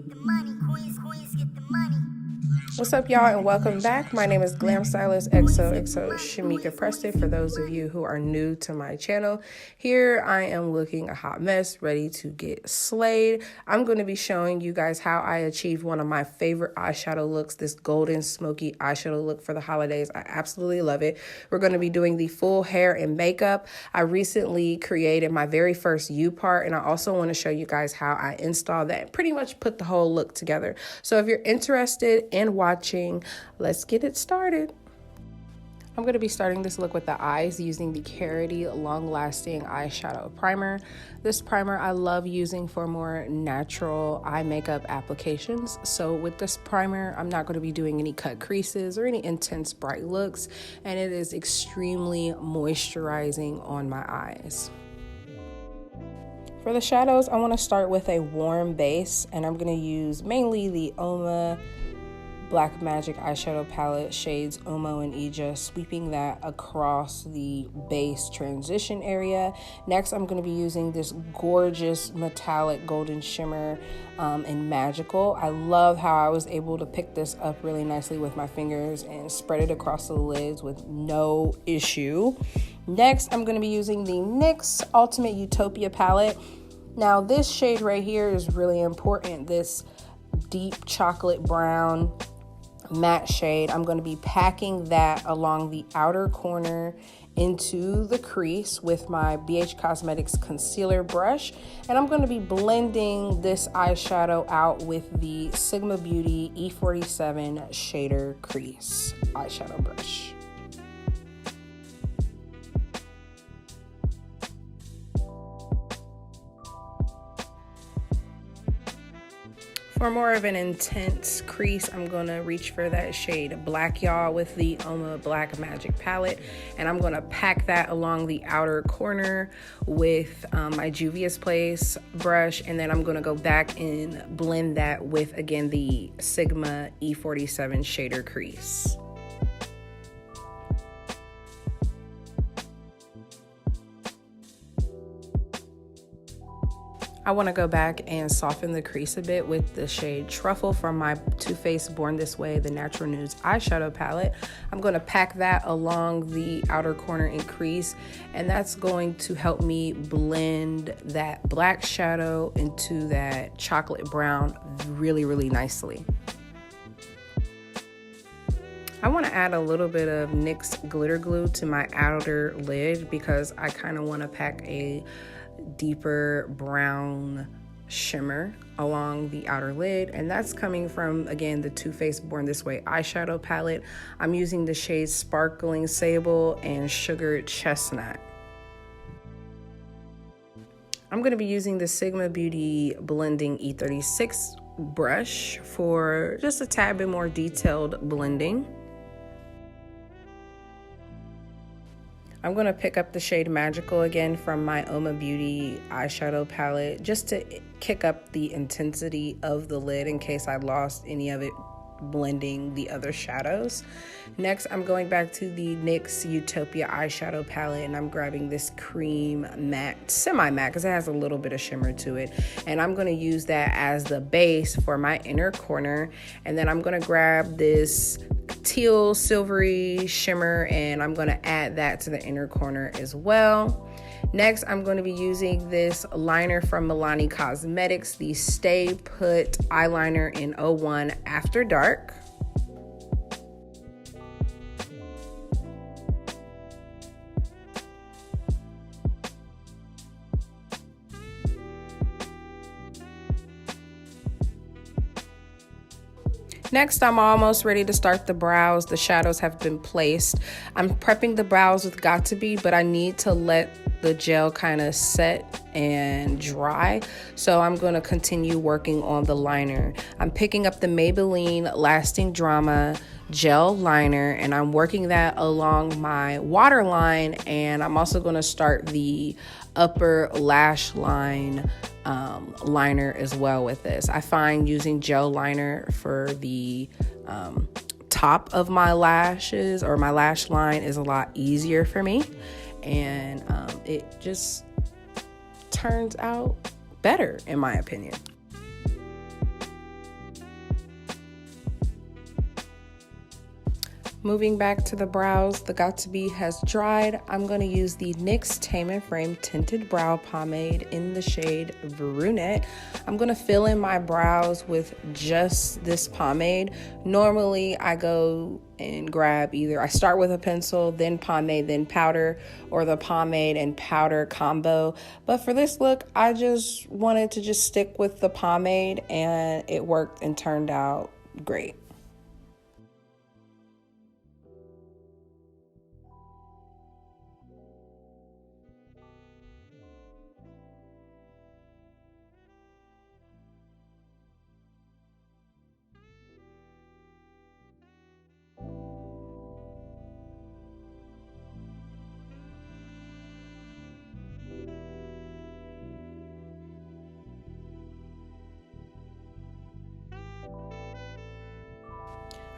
get the money. Queens get the money. What's up, y'all, and welcome back. My name is GlamStylistxoxo, Shameka Preston. For those of you who are new to my channel, here I am looking a hot mess, ready to get slayed. I'm going to be showing you guys how I achieved one of my favorite eyeshadow looks, this golden smoky eyeshadow look for the holidays. I absolutely love it. We're going to be doing the full hair and makeup. I recently created my very first upart, and I also want to show you guys how I installed that and pretty much put the whole look together. So if you're interested in watching, let's get it started. I'm going to be starting this look with the eyes using the Carity Long Lasting Eyeshadow Primer. This primer I love using for more natural eye makeup applications. So with this primer, I'm not going to be doing any cut creases or any intense bright looks, and it is extremely moisturizing on my eyes. For the shadows, I want to start with a warm base, and I'm going to use mainly the Uoma Black Magic eyeshadow palette, shades Omo and Ija, sweeping that across the base transition area. Next, I'm going to be using this gorgeous metallic golden shimmer in Magical. I love how I was able to pick this up really nicely with my fingers and spread it across the lids with no issue. Next, I'm going to be using the NYX Ultimate Utopia palette. Now, this shade right here is really important. This deep chocolate brown matte shade. I'm going to be packing that along the outer corner into the crease with my BH Cosmetics concealer brush, and I'm going to be blending this eyeshadow out with the Sigma Beauty E47 shader crease eyeshadow brush. For more of an intense crease, I'm going to reach for that shade Black, y'all, with the Uoma Black Magic palette. And I'm going to pack that along the outer corner with my Juvia's Place brush. And then I'm going to go back and blend that with, again, the Sigma E47 shader crease. I want to go back and soften the crease a bit with the shade Truffle from my Too Faced Born This Way, the Natural Nudes eyeshadow palette. I'm going to pack that along the outer corner and crease, and that's going to help me blend that black shadow into that chocolate brown really, really nicely. I want to add a little bit of NYX glitter glue to my outer lid because I kind of want to pack a deeper brown shimmer along the outer lid, and that's coming from, again, the Too Faced Born This Way eyeshadow palette. I'm using the shades Sparkling Sable and Sugared Chestnut. I'm going to be using the Sigma Beauty Blending E36 brush for just a tad bit more detailed blending. I'm going to pick up the shade Magical again from my Uoma Beauty eyeshadow palette just to kick up the intensity of the lid in case I lost any of it blending the other shadows. Next, I'm going back to the NYX Utopia eyeshadow palette, and I'm grabbing this cream matte, semi-matte, because it has a little bit of shimmer to it, and I'm going to use that as the base for my inner corner. And then I'm going to grab this teal silvery shimmer, and I'm going to add that to the inner corner as well. Next, I'm going to be using this liner from Milani Cosmetics, the Stay Put eyeliner in 01 After Dark. Next, I'm almost ready to start the brows. The shadows have been placed. I'm prepping the brows with Got To Be, but I need to let the gel kind of set and dry. So I'm going to continue working on the liner. I'm picking up the Maybelline Lasting Drama gel liner, and I'm working that along my waterline, and I'm also going to start the upper lash line liner as well with this. I find using gel liner for the top of my lashes or my lash line is a lot easier for me, and it just turns out better in my opinion. Moving back to the brows, the Got2b has dried. I'm going to use the NYX Tame and Frame Tinted Brow Pomade in the shade Brunette. I'm going to fill in my brows with just this pomade. Normally, I go and grab I start with a pencil, then pomade, then powder, or the pomade and powder combo. But for this look, I just wanted to just stick with the pomade, and it worked and turned out great.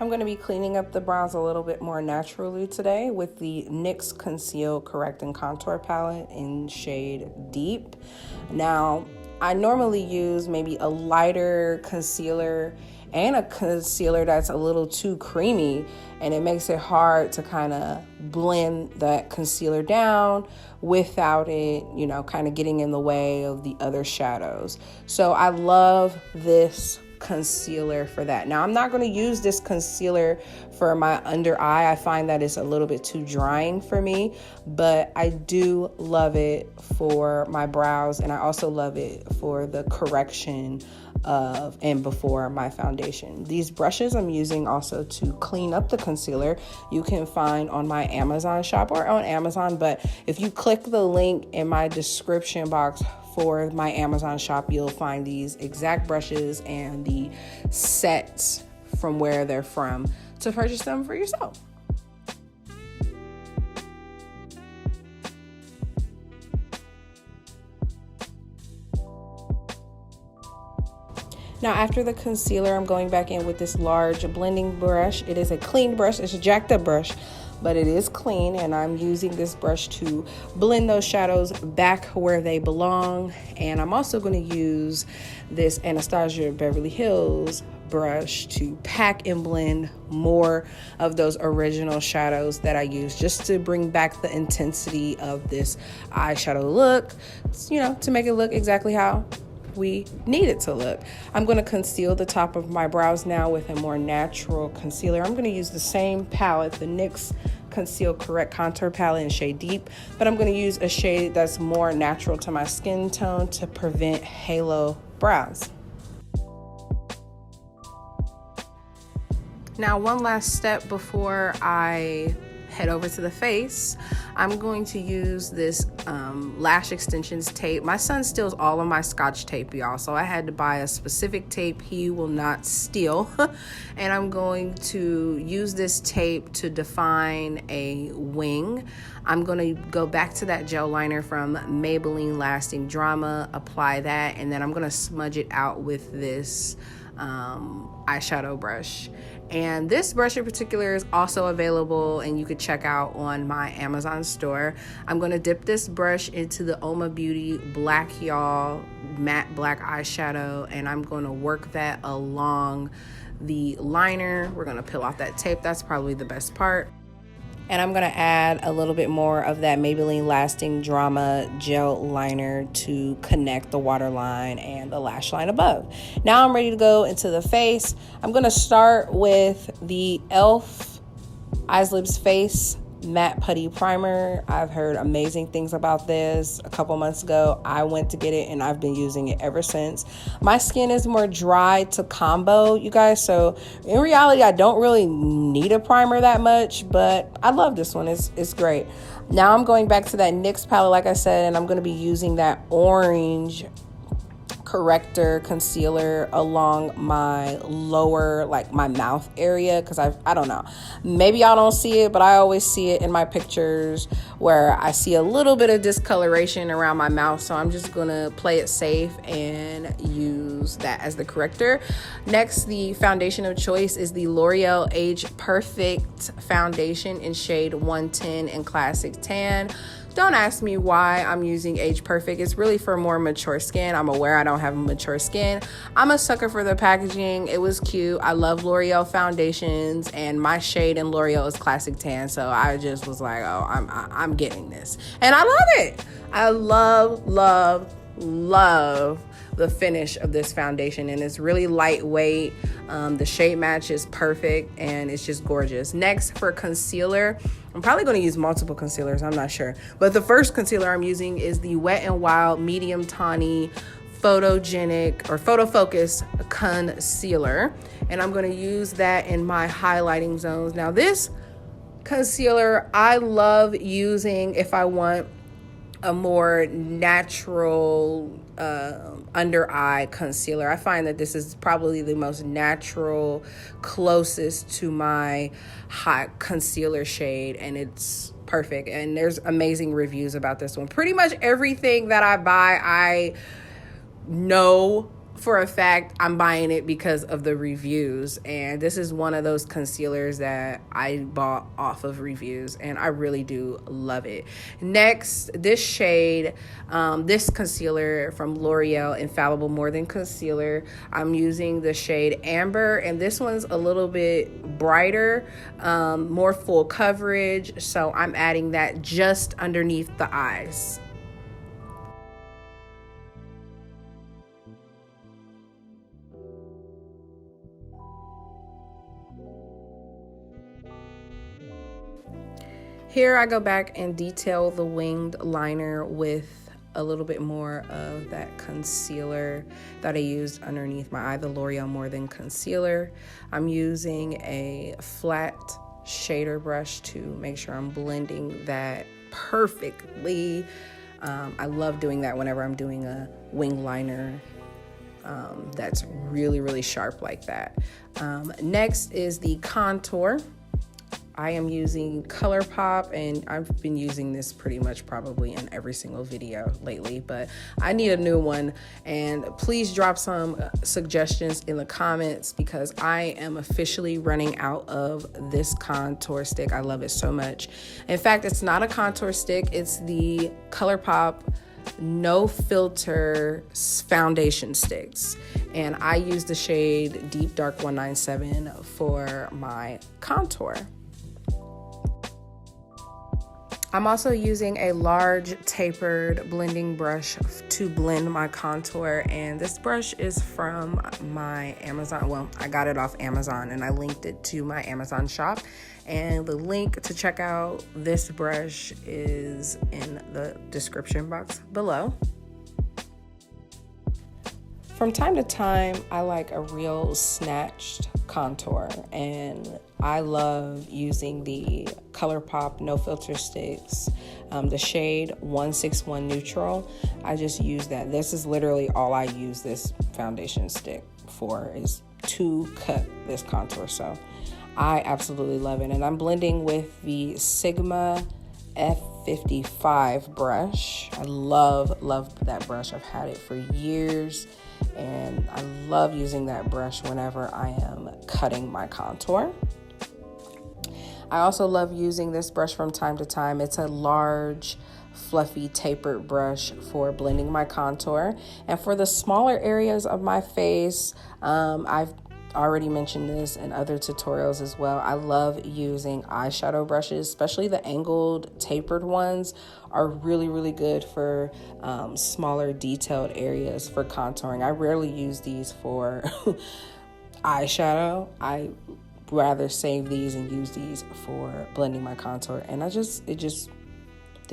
I'm going to be cleaning up the brows a little bit more naturally today with the NYX Conceal Correct and Contour palette in shade Deep. Now, I normally use maybe a lighter concealer and a concealer that's a little too creamy, and it makes it hard to kind of blend that concealer down without it, kind of getting in the way of the other shadows. So I love this concealer for that. Now, I'm not going to use this concealer for my under eye. I find that it's a little bit too drying for me, but I do love it for my brows, and I also love it for the correction of and before my foundation. These brushes I'm using also to clean up the concealer you can find on my Amazon shop or on Amazon, but if you click the link in my description box for my Amazon shop, you'll find these exact brushes and the sets from where they're from to purchase them for yourself. Now, after the concealer, I'm going back in with this large blending brush. It is a clean brush. It's a jacked up brush, but it is clean, and I'm using this brush to blend those shadows back where they belong. And I'm also going to use this Anastasia Beverly Hills brush to pack and blend more of those original shadows that I use, just to bring back the intensity of this eyeshadow look, to make it look exactly how we need it to look. I'm going to conceal the top of my brows now with a more natural concealer. I'm going to use the same palette, the NYX Conceal Correct Contour palette in shade Deep, but I'm going to use a shade that's more natural to my skin tone to prevent halo brows. Now, one last step before I head over to the face, I'm going to use this lash extensions tape. My son steals all of my Scotch tape, y'all, so I had to buy a specific tape he will not steal. And I'm going to use this tape to define a wing. I'm going to go back to that gel liner from Maybelline Lasting Drama, apply that, and then I'm going to smudge it out with this eyeshadow brush. And this brush in particular is also available, and you could check out on my Amazon store. I'm going to dip this brush into the Uoma Beauty Black Y'all matte black eyeshadow, and I'm going to work that along the liner. We're going to peel off that tape. That's probably the best part. And I'm going to add a little bit more of that Maybelline Lasting Drama gel liner to connect the waterline and the lash line above. Now I'm ready to go into the face. I'm going to start with the e.l.f. Eyes Lips Face Matte Putty Primer. I've heard amazing things about this. A couple months ago, I went to get it, and I've been using it ever since. My skin is more dry to combo, you guys, so in reality, I don't really need a primer that much, but I love this one. It's great. Now I'm going back to that NYX palette, like I said, and I'm going to be using that orange corrector concealer along my lower, like my mouth area, because I don't know, maybe y'all don't see it, but I always see it in my pictures where I see a little bit of discoloration around my mouth, so I'm just gonna play it safe and use that as the corrector. Next, the foundation of choice is the L'Oreal Age Perfect foundation in shade 110 in Classic Tan. Don't ask me why I'm using Age Perfect. It's really for more mature skin. I'm aware I don't have mature skin. I'm a sucker for the packaging. It was cute. I love L'Oreal foundations, and my shade in L'Oreal is Classic Tan, so I just was like, oh, I'm getting this. And I love it. I love the finish of this foundation, and it's really lightweight. The shade match is perfect, and it's just gorgeous. Next, for concealer, I'm probably going to use multiple concealers, I'm not sure, but the first concealer I'm using is the Wet n Wild Medium Tawny Photogenic or Photo Focus Concealer, and I'm going to use that in my highlighting zones. Now, this concealer I love using if I want a more natural under eye concealer. I find that this is probably the most natural, closest to my hot concealer shade, and it's perfect. And there's amazing reviews about this one. Pretty much everything that I buy, I know for a fact I'm buying it because of the reviews, and this is one of those concealers that I bought off of reviews, and I really do love it. Next, this shade, this concealer from L'Oreal Infallible More Than Concealer. I'm using the shade Amber, and this one's a little bit brighter, more full coverage, so I'm adding that just underneath the eyes. Here I go back and detail the winged liner with a little bit more of that concealer that I used underneath my eye, the L'Oreal More Than Concealer. I'm using a flat shader brush to make sure I'm blending that perfectly. I love doing that whenever I'm doing a wing liner that's really, really sharp like that. Next is the contour. I am using ColourPop, and I've been using this pretty much probably in every single video lately, but I need a new one, and please drop some suggestions in the comments because I am officially running out of this contour stick. I love it so much. In fact, it's not a contour stick, it's the ColourPop No Filter foundation sticks, and I use the shade Deep Dark 197 for my contour. I'm also using a large tapered blending brush to blend my contour, and this brush is from my Amazon. Well, I got it off Amazon and I linked it to my Amazon shop, and the link to check out this brush is in the description box below. From time to time, I like a real snatched contour, and I love using the ColourPop No Filter sticks, the shade 161 Neutral. I just use that. This is literally all I use this foundation stick for, is to cut this contour. So I absolutely love it. And I'm blending with the Sigma F55 brush. I love that brush. I've had it for years, and I love using that brush whenever I am cutting my contour. I also love using this brush from time to time. It's a large, fluffy, tapered brush for blending my contour. And for the smaller areas of my face, I've already mentioned this in other tutorials as well. I love using eyeshadow brushes, especially the angled tapered ones are really, really good for smaller detailed areas for contouring. I rarely use these for eyeshadow. I rather save these and use these for blending my contour, and they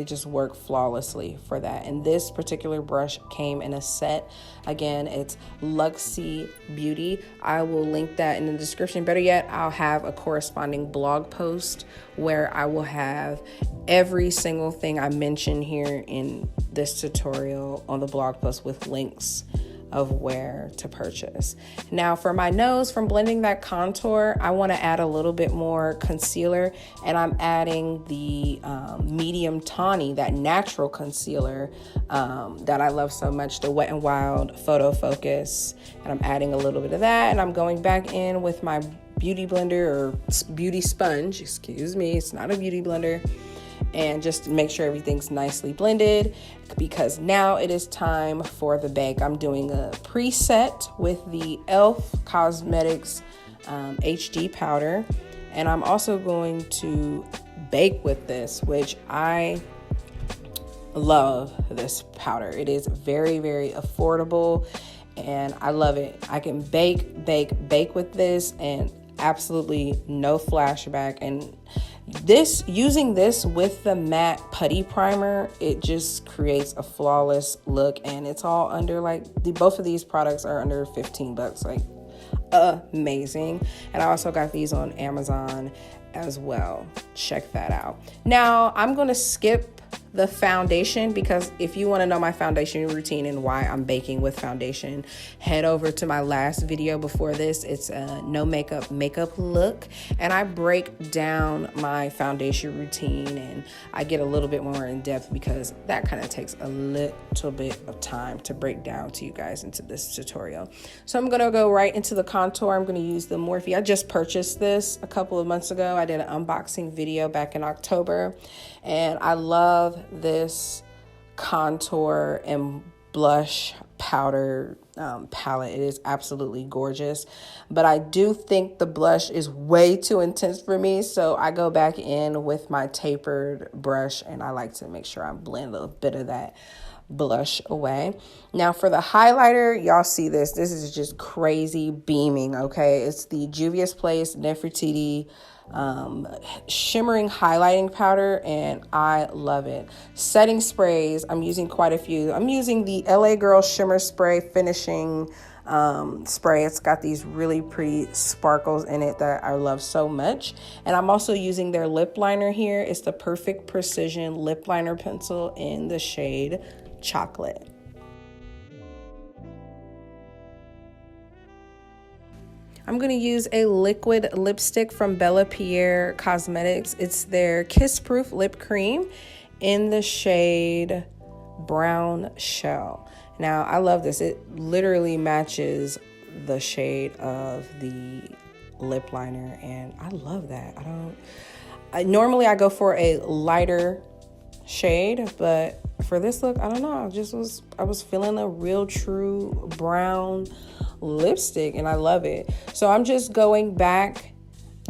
just work flawlessly for that. And this particular brush came in a set. Again, it's Uoma Beauty. I will link that in the description. Better yet, I'll have a corresponding blog post where I will have every single thing I mention here in this tutorial on the blog post with links of where to purchase. Now for my nose, from blending that contour, I want to add a little bit more concealer, and I'm adding the medium tawny, that natural concealer that I love so much, the Wet n Wild Photo Focus, and I'm adding a little bit of that, and I'm going back in with my beauty blender or beauty sponge, excuse me, it's not a beauty blender, and just make sure everything's nicely blended, because now it is time for the bake. I'm doing a preset with the e.l.f. Cosmetics HD powder, and I'm also going to bake with this, which I love this powder. It is very, very affordable and I love it. I can bake with this and absolutely no flashback. And using this with the matte putty primer, it just creates a flawless look, and it's all under both of these products are under 15 bucks, like amazing. And I also got these on Amazon as well. Check that out. Now I'm going to skip the foundation, because if you want to know my foundation routine and why I'm baking with foundation, head over to my last video before this. It's a no makeup look, and I break down my foundation routine and I get a little bit more in depth, because that kind of takes a little bit of time to break down to you guys into this tutorial. So I'm gonna go right into the contour. I'm gonna use the Morphe. I just purchased this a couple of months ago. I did an unboxing video back in October, and I love this contour and blush powder palette. It is absolutely gorgeous, but I do think the blush is way too intense for me, so I go back in with my tapered brush and I like to make sure I blend a little bit of that blush away. Now for the highlighter, y'all see this is just crazy beaming. Okay, it's the Juvia's Place Nefertiti shimmering highlighting powder, and I love it. Setting sprays, I'm using quite a few. I'm using the LA Girl Shimmer Spray Finishing spray. It's got these really pretty sparkles in it that I love so much. And I'm also using their lip liner here. It's the Perfect Precision lip liner pencil in the shade Chocolate. I'm going to use a liquid lipstick from Bella Pierre Cosmetics. It's their Kiss Proof Lip Cream in the shade Brown Shell. Now, I love this. It literally matches the shade of the lip liner, and I love that. Normally I go for a lighter shade, but for this look, I don't know. I was feeling a real true brown lipstick, and I love it. So I'm just going back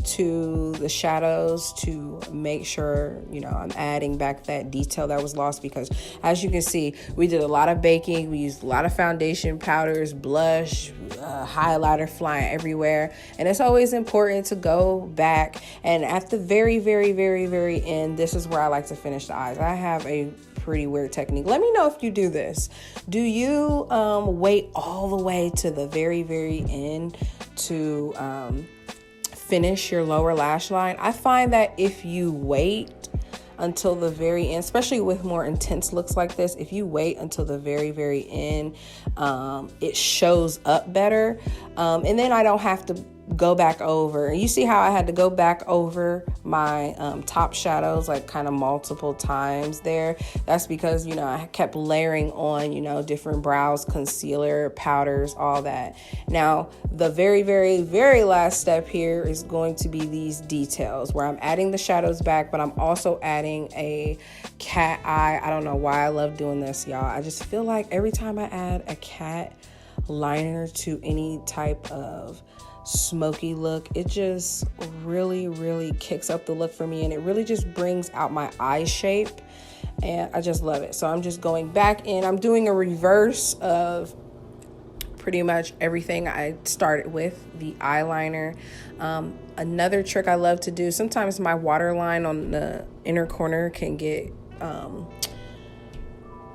to the shadows to make sure, I'm adding back that detail that was lost, because as you can see, we did a lot of baking. We used a lot of foundation, powders, blush, highlighter flying everywhere. And it's always important to go back, and at the very, very, very, very end, this is where I like to finish the eyes. I have a pretty weird technique. Let me know if you do this. Do you wait all the way to the very, very end to finish your lower lash line? I find that if you wait until the very end, especially with more intense looks like this, if you wait until the very, very end, it shows up better. And then I don't have to go back over. You see how I had to go back over my top shadows like kind of multiple times there? That's because, I kept layering on, different brows, concealer, powders, all that. Now, the very, very, very last step here is going to be these details where I'm adding the shadows back, but I'm also adding a cat eye. I don't know why I love doing this, y'all. I just feel like every time I add a cat liner to any type of smoky look, it just really, really kicks up the look for me, and it really just brings out my eye shape, and I just love it. So I'm just going back in. I'm doing a reverse of pretty much everything I started with. The eyeliner. Another trick I love to do, sometimes my waterline on the inner corner can get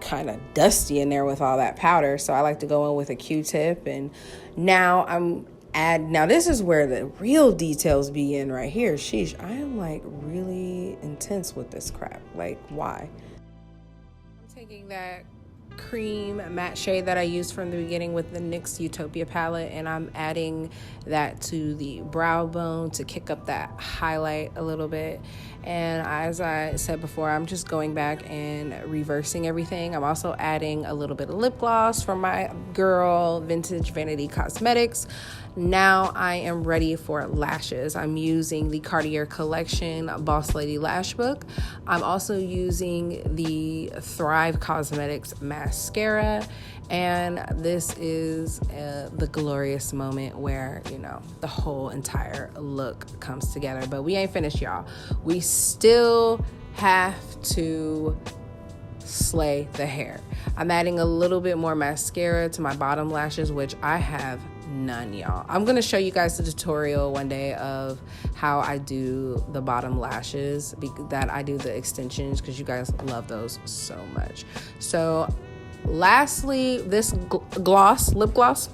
kind of dusty in there with all that powder, so I like to go in with a Q-tip. And now this is where the real details begin right here. Sheesh, I am like really intense with this crap. Like, why? I'm taking that cream matte shade that I used from the beginning with the NYX Utopia palette, and I'm adding that to the brow bone to kick up that highlight a little bit. And as I said before, I'm just going back and reversing everything. I'm also adding a little bit of lip gloss from my girl Vintage Vanity Cosmetics. Now I am ready for lashes. I'm using the Cartier Collection Boss Lady Lash Book. I'm also using the Thrive Cosmetics mascara, and this is the glorious moment where, you know, the whole entire look comes together. But we ain't finished, y'all. We still have to slay the hair. I'm adding a little bit more mascara to my bottom lashes, which I have none, y'all. I'm gonna show you guys the tutorial one day of how I do the bottom lashes, that I do the extensions, because you guys love those so much. So lastly, this lip gloss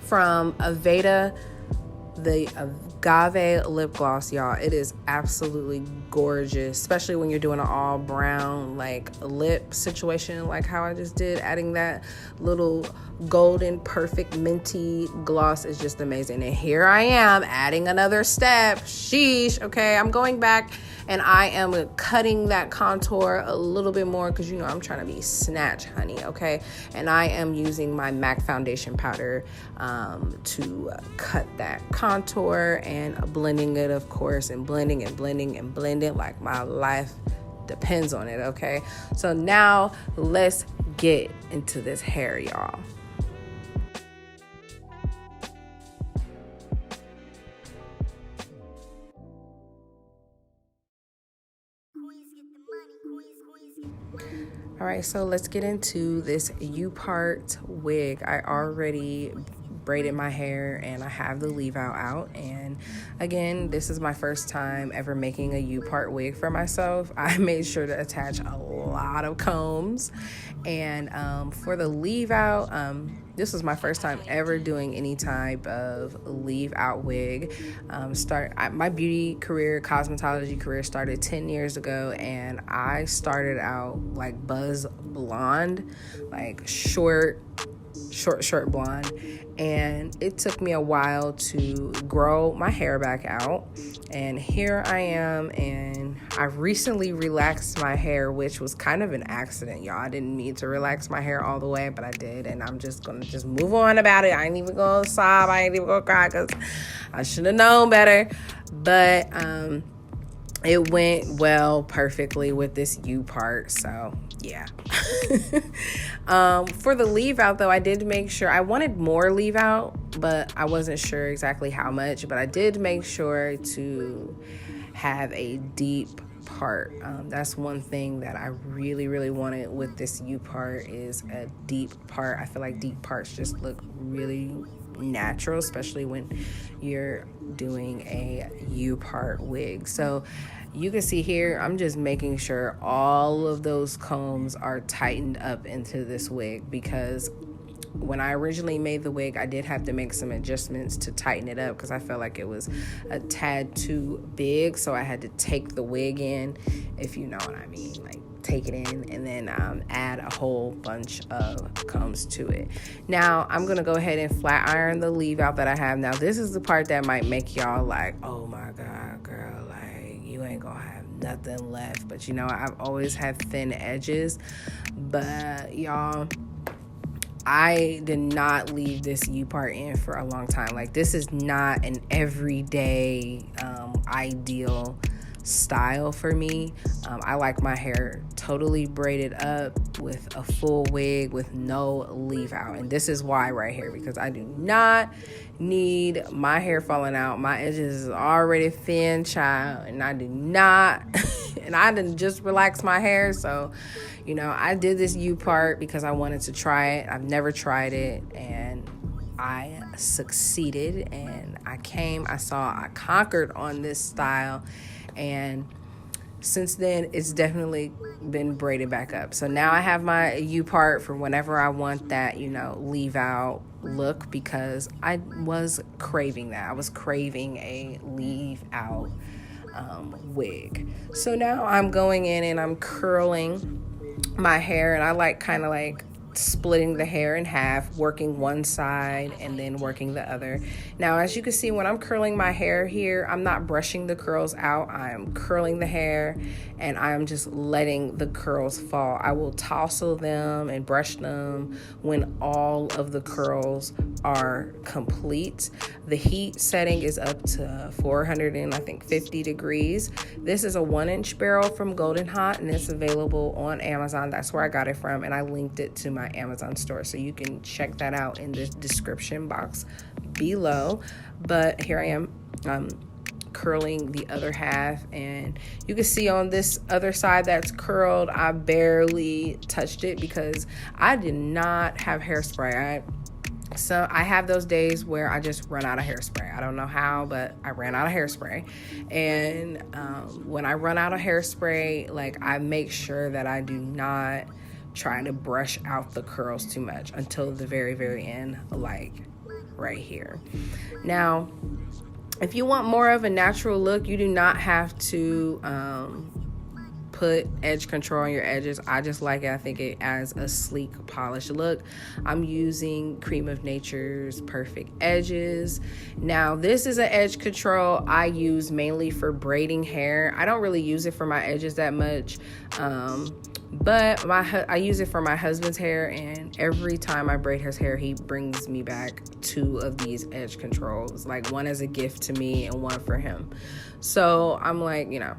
from Aveda, the Agave lip gloss, y'all. It is absolutely gorgeous, especially when you're doing an all brown like lip situation, like how I just did. Adding that little golden perfect minty gloss is just amazing. And here I am adding another step. Sheesh. Okay, I'm going back and I am cutting that contour a little bit more, because you know I'm trying to be snatch, honey. Okay, and I am using my MAC foundation powder to cut that contour, and blending it, of course, and blending and blending and blending like my life depends on it. Okay, so now let's get into this hair, y'all. All right, so let's get into this upart wig. I already braided my hair and I have the leave out, and again, this is my first time ever making a upart wig for myself. I made sure to attach a lot of combs, and for the leave out, this was my first time ever doing any type of leave out wig. My beauty career, cosmetology career started 10 years ago, and I started out like buzz blonde, like short blonde, and it took me a while to grow my hair back out, and here I am. And I recently relaxed my hair, which was kind of an accident, y'all. I didn't need to relax my hair all the way, but I did, and I'm just gonna move on about it. I ain't even gonna sob, I ain't even gonna cry, because I should have known better. But it went well perfectly with this upart, so yeah. For the leave out though, I did make sure, I wanted more leave out, but I wasn't sure exactly how much, but I did make sure to have a deep part. That's one thing that I really wanted with this upart, is a deep part. I feel like deep parts just look really natural, especially when you're doing a upart wig. So you can see here, I'm just making sure all of those combs are tightened up into this wig, because when I originally made the wig, I did have to make some adjustments to tighten it up, because I felt like it was a tad too big. So I had to take the wig in, if you know what I mean, like take it in, and then add a whole bunch of combs to it. Now I'm gonna go ahead and flat iron the leave out that I have. Now this is the part that might make y'all like, oh my god, girl, like you ain't gonna have nothing left. But you know, I've always had thin edges, but y'all, I did not leave this upart in for a long time. Like, this is not an everyday ideal style for me. I like my hair totally braided up with a full wig with no leave out, and this is why right here, because I do not need my hair falling out. My edges is already thin, child, and I do not and I didn't just relax my hair. So you know, I did this upart because I wanted to try it. I've never tried it, and I succeeded, and I conquered on this style, and since then it's definitely been braided back up. So now I have my upart for whenever I want that, you know, leave out look, because I was craving that. I was craving a leave out wig. So now I'm going in and I'm curling my hair, and I like kind of like splitting the hair in half, working one side and then working the other. Now, as you can see, when I'm curling my hair here, I'm not brushing the curls out. I am curling the hair and I am just letting the curls fall. I will tousle them and brush them when all of the curls are complete. The heat setting is up to 450 degrees. This is a 1-inch barrel from Golden Hot and it's available on Amazon. That's where I got it from, and I linked it to my Amazon store, so you can check that out in the description box below. But here I am curling the other half, and you can see on this other side that's curled, I barely touched it because I did not have hairspray. So I have those days where I just run out of hairspray. I don't know how, but I ran out of hairspray. And when I run out of hairspray, like, I make sure that I do not try to brush out the curls too much until the very, very end, like right here. Now, if you want more of a natural look, you do not have to put edge control on your edges. I just like it. I think it adds a sleek, polished look. I'm using Cream of Nature's Perfect Edges. Now, this is an edge control I use mainly for braiding hair. I don't really use it for my edges that much, but I use it for my husband's hair, and every time I braid his hair, he brings me back 2 of these edge controls, like one as a gift to me and one for him. So I'm like, you know,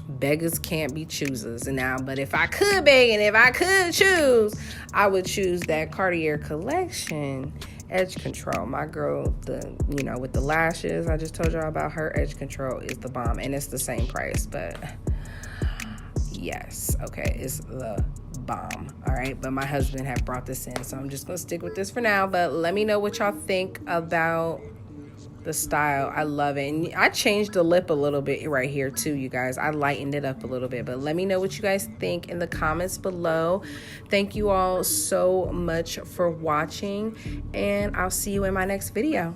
beggars can't be choosers. And now, but if I could beg and if I could choose, I would choose that Cartier Collection edge control. My girl, with the lashes, I just told y'all about, her edge control is the bomb, and it's the same price, but yes, okay, it's the bomb. All right, but my husband had brought this in, so I'm just gonna stick with this for now. But let me know what y'all think about the style. I love it. And I changed the lip a little bit right here too, you guys. I lightened it up a little bit, but let me know what you guys think in the comments below. Thank you all so much for watching, and I'll see you in my next video.